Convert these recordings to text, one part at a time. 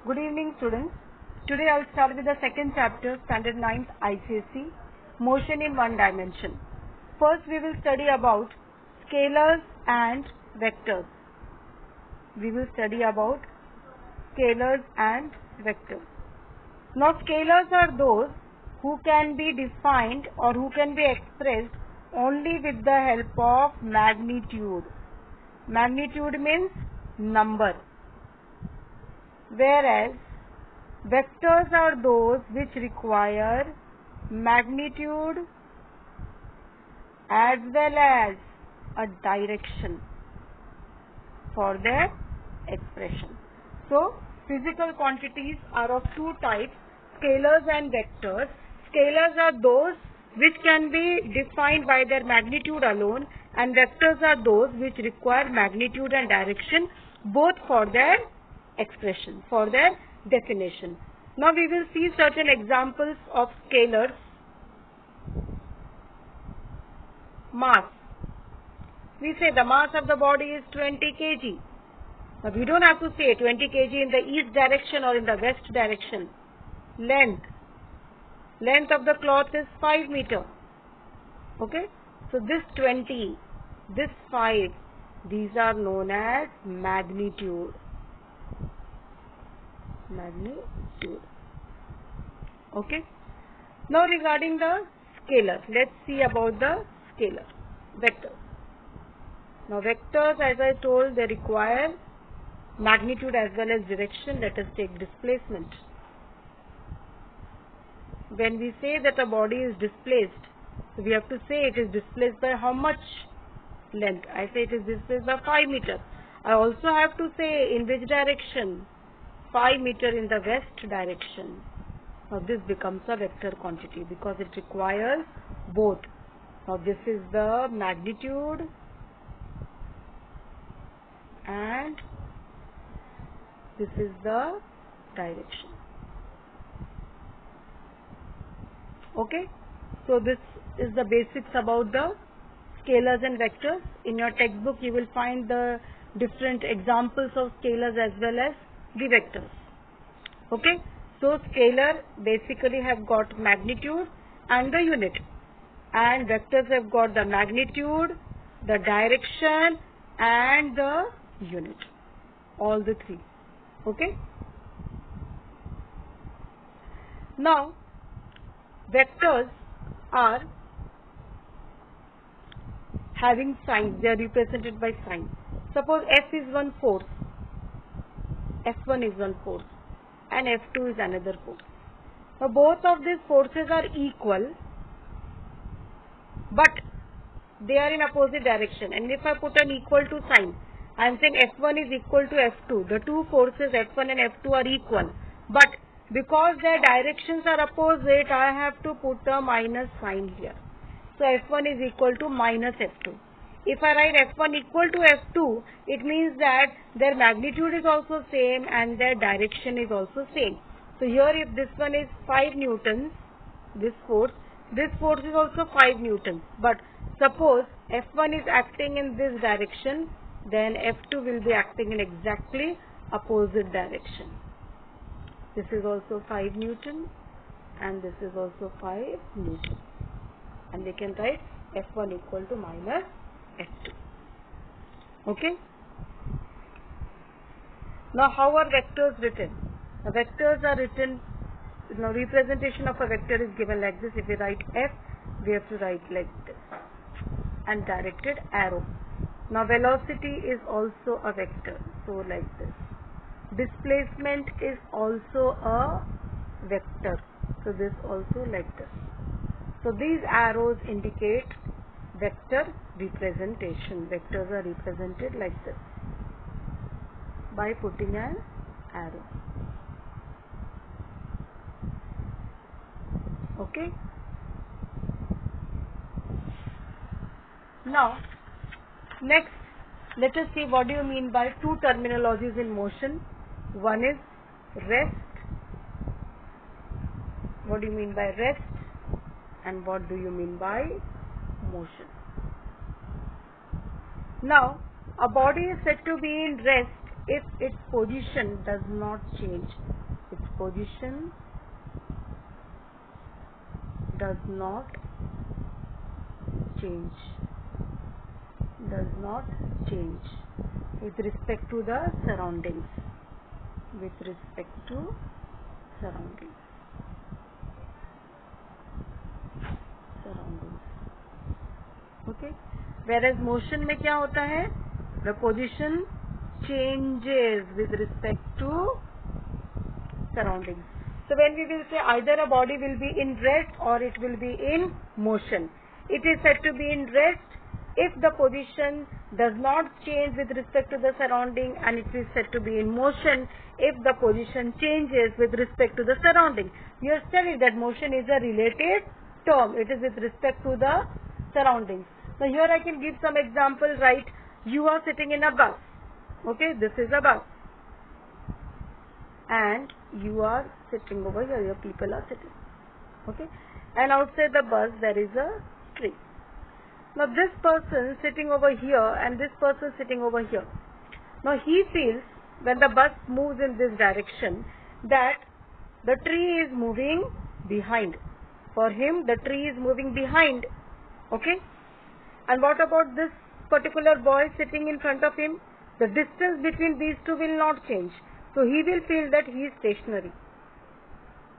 Good evening, students. Today I will start with the second chapter, Standard 9th ICSE, Motion in One Dimension. First we will study about scalars and vectors. Now scalars are those who can be defined or who can be expressed only with the help of magnitude. Magnitude means number. Whereas vectors are those which require magnitude as well as a direction for their expression. So, physical quantities are of two types, scalars and vectors. Scalars are those which can be defined by their magnitude alone, and vectors are those which require magnitude and direction both for their expression, for their definition. Now we will see certain examples of scalars. Mass. We say the mass of the body is 20 kg. Now we don't have to say 20 kg in the east direction or in the west direction. Length. Length of the cloth is 5 meter. Okay. So this 20, this 5, these are known as magnitude. Okay. Now regarding the scalar, let's see about the scalar. Vectors. Now vectors, as I told, they require magnitude as well as direction. Let us take displacement. When we say that a body is displaced, so we have to say it is displaced by how much length. I say it is displaced by 5 meters. I also have to say in which direction. 5 meter in the west direction. Now this becomes a vector quantity because it requires both. Now this is the magnitude and this is the direction. Okay. So this is the basics about the scalars and vectors. In your textbook you will find the different examples of scalars as well as the vectors. Okay. So scalar basically have got magnitude and the unit, and vectors have got the magnitude, the direction and the unit. All the three. Okay. Now vectors are having signs. They are represented by signs. Suppose F is one force, F1 is one force and F2 is another force. Now both of these forces are equal, but they are in opposite direction, and if I put an equal to sign, I am saying F1 is equal to F2. The two forces F1 and F2 are equal, but because their directions are opposite, I have to put a minus sign here. So F1 is equal to minus F2. If I write F1 equal to F2, it means that their magnitude is also same and their direction is also same. So here if this one is 5 newtons, this force is also 5 newtons. But suppose F1 is acting in this direction, then F2 will be acting in exactly opposite direction. This is also 5 newton and this is also 5 newton. And we can write F1 equal to minus F2. Okay. Now how are vectors written? The vectors are written, now representation of a vector is given like this. If we write F, we have to write like this and directed arrow. Now velocity is also a vector, so like this. Displacement is also a vector, so this also like this. So these arrows indicate vector representation. Vectors are represented like this by putting an arrow. Okay. Now next let us see what do you mean by two terminologies in motion. One is rest. What do you mean by rest and what do you mean by motion? Now, a body is said to be in rest if its position does not change. Its position does not change. Does not change with respect to the surroundings. With respect to surroundings. Okay. Whereas motion में क्या होता है? The position changes with respect to surroundings. So when we will say either a body will be in rest or it will be in motion, it is said to be in rest if the position does not change with respect to the surrounding, and it is said to be in motion if the position changes with respect to the surrounding. We have studied that motion is a relative term. It is with respect to the surroundings. Now here I can give some example, right? You are sitting in a bus. Okay, this is a bus. And you are sitting over here, your people are sitting. Okay, and outside the bus there is a tree. Now this person sitting over here and this person sitting over here. Now he feels when the bus moves in this direction that the tree is moving behind. For him the tree is moving behind. Okay, and what about this particular boy sitting in front of him? The distance between these two will not change. So he will feel that he is stationary.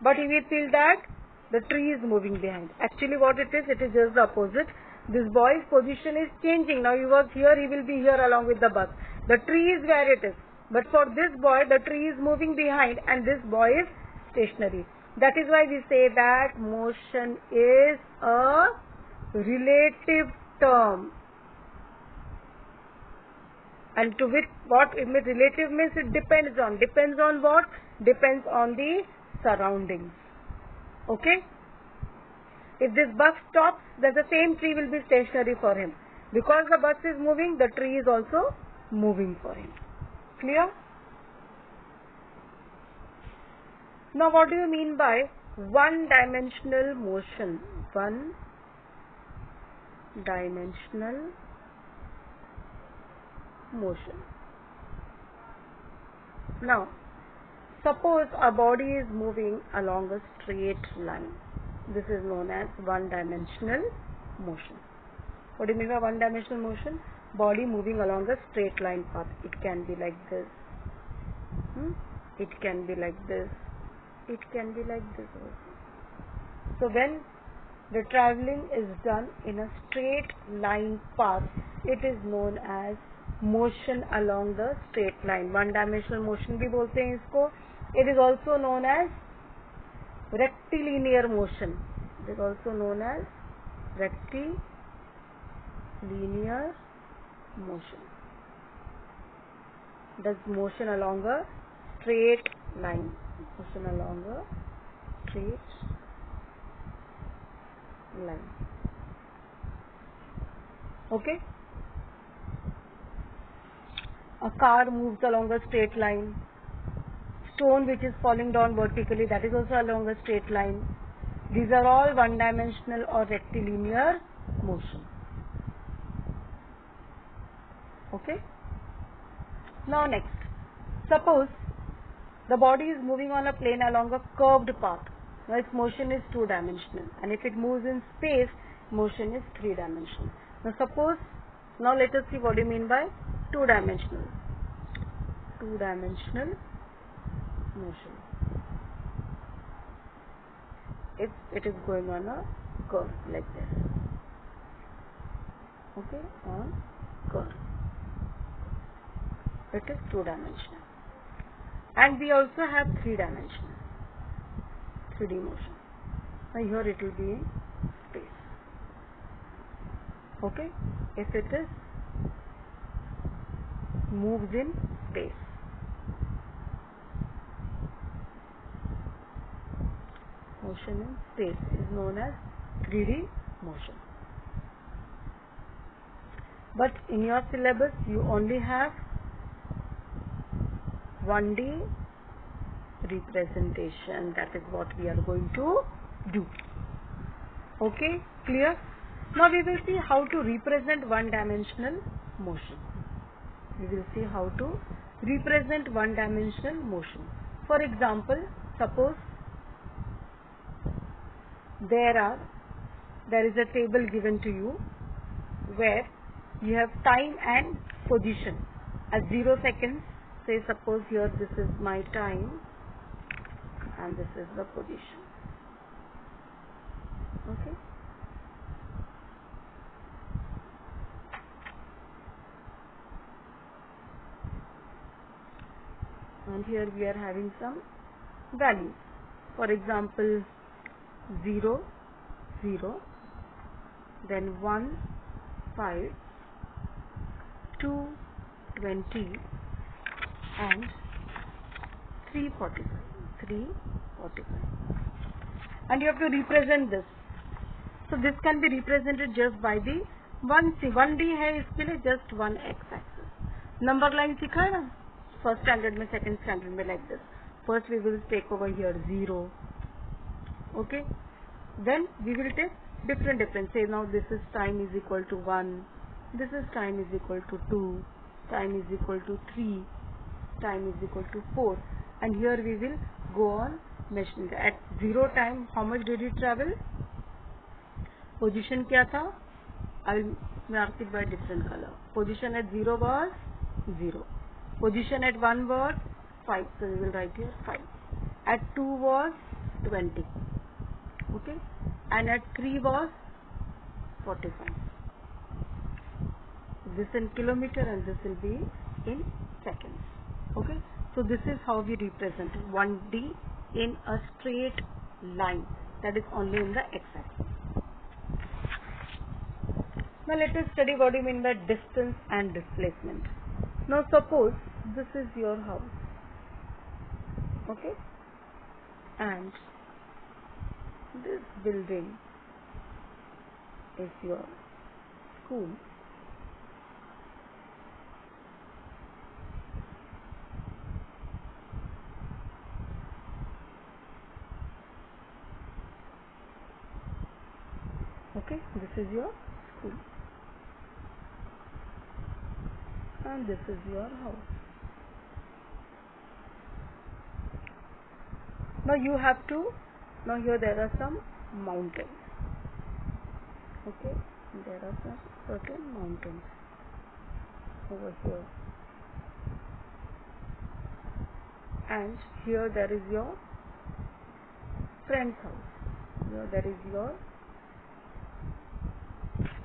But he will feel that the tree is moving behind. Actually what it is just the opposite. This boy's position is changing. Now he was here, he will be here along with the bus. The tree is where it is. But for this boy, the tree is moving behind and this boy is stationary. That is why we say that motion is a relative term. And to which what relative means, it depends on. Depends on what? Depends on the surroundings. Okay? If this bus stops, then the same tree will be stationary for him. Because the bus is moving, the tree is also moving for him. Clear? Now what do you mean by one-dimensional motion? One-dimensional motion. Now, suppose a body is moving along a straight line. This is known as one-dimensional motion. What do you mean by one-dimensional motion? Body moving along a straight line path. It can be like this. It can be like this. It can be like this also. So when the traveling is done in a straight line path, it is known as motion along the straight line. One-dimensional motion भी बोलते हैं इसको. It is also known as rectilinear motion. It is also known as rectilinear motion. Does motion along a straight line. Motion along a straight line. Okay? A car moves along a straight line. Stone which is falling down vertically, that is also along a straight line. These are all one-dimensional or rectilinear motion. Okay? Now next, suppose the body is moving on a plane along a curved path. Now its motion is two-dimensional, and if it moves in space, motion is three-dimensional. Now let us see what you mean by two-dimensional. Two-dimensional motion. If it is going on a curve like this. Okay, on curve. It is two-dimensional. And we also have three-dimensional. 3D motion. Now here it will be in space. Okay, if it is moves in space. Motion in space is known as 3D motion. But in your syllabus you only have 1D representation. That is what we are going to do. Okay, clear? Now we will see how to represent one-dimensional motion. We will see how to represent one-dimensional motion. For example, suppose there is a table given to you where you have time and position as 0 seconds. Say suppose here this is my time and this is the position. Okay. And here we are having some values. For example, 0, 0, then 1, 5, 2, 20, and 345. And you have to represent this. So this can be represented just by the 1D है इसके लिए just one x-axis. Number line सीखा है ना? First standard में, second standard में like this. First we will take over here 0. Okay. Then we will take different. Say now this is time is equal to 1. This is time is equal to 2. Time is equal to 3. Time is equal to 4. And here we will go on measuring. At 0 time, how much did it travel? Position क्या था? I will mark it by different color. Position at 0 was 0. Position at 1 was 5. So we will write here 5. At 2 was 20. Okay. And at 3 was 45. This in kilometer and this will be in seconds. Okay. So this is how we represent 1D in a straight line, that is only in the x-axis. Now let us study what do you mean by distance and displacement. Now suppose this is your house, okay, and this building is your school. Okay, this is your school and this is your house. Now you have to, now here there are some mountains. Okay, there are some certain mountains over here. And here there is your friend's house. Here there is your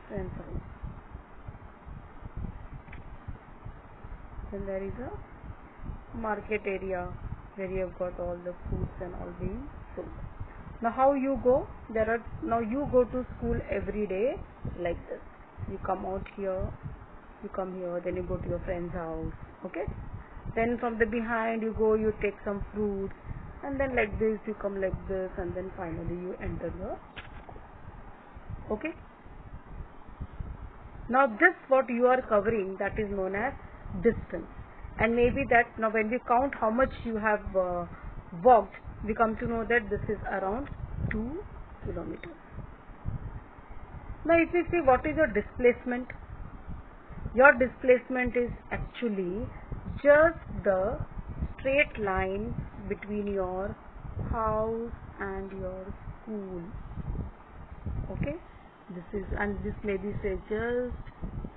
friend's house. Then there is a market area where you have got all the foods and all being sold. Now how you go? Now you go to school every day like this. You come out here, you come here, then you go to your friend's house. Okay. Then from the behind you go, you take some fruits, and then like this you come like this, and then finally you enter your school. Okay. Now this what you are covering, that is known as distance. And maybe that now when we count how much you have walked, we come to know that this is around 2 kilometers. Now if we see what is your displacement, your displacement is actually just the straight line between your house and your school. Okay, this is, and this maybe say just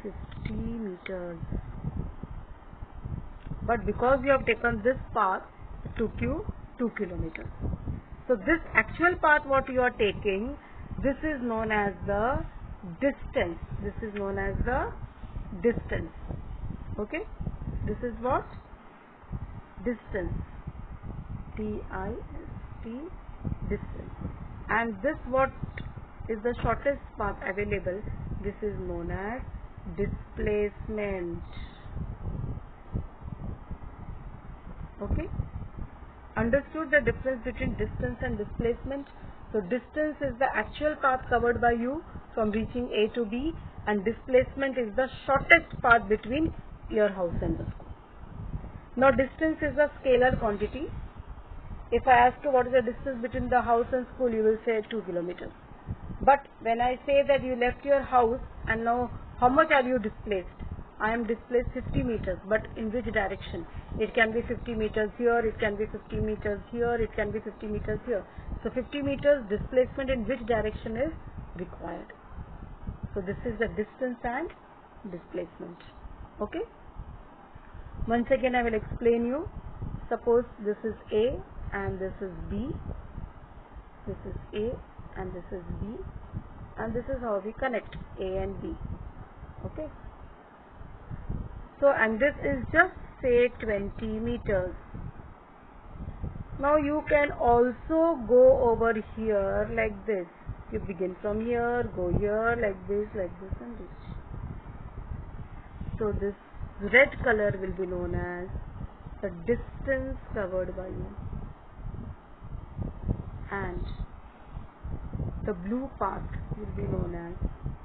50 meters. But because you have taken this path, it took you 2 kilometers. So this actual path what you are taking, this is known as the distance. This is known as the distance. Okay. This is what? Distance. D-I-S-T, distance. And this what is the shortest path available, this is known as displacement. Okay. Understood the difference between distance and displacement? So distance is the actual path covered by you from reaching A to B, and displacement is the shortest path between your house and the school. Now distance is a scalar quantity. If I ask you what is the distance between the house and school, you will say 2 kilometers. But when I say that you left your house and now how much are you displaced? I am displaced 50 meters, but in which direction? It can be 50 meters here, it can be 50 meters here, it can be 50 meters here. So 50 meters displacement in which direction is required? So this is the distance and displacement. Okay. Once again I will explain you. Suppose this is A and this is B. This is A and this is B. And this is how we connect A and B. Okay. So, and this is just say 20 meters. Now you can also go over here like this. You begin from here, go here like this and this. So this red color will be known as the distance covered by you, and the blue part will be known as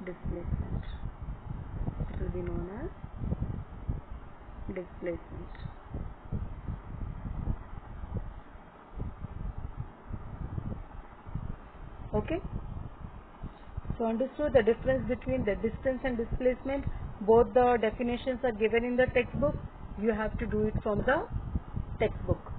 displacement. It will be known as displacement. Okay. So understood the difference between the distance and displacement. Both the definitions are given in the textbook. You have to do it from the textbook.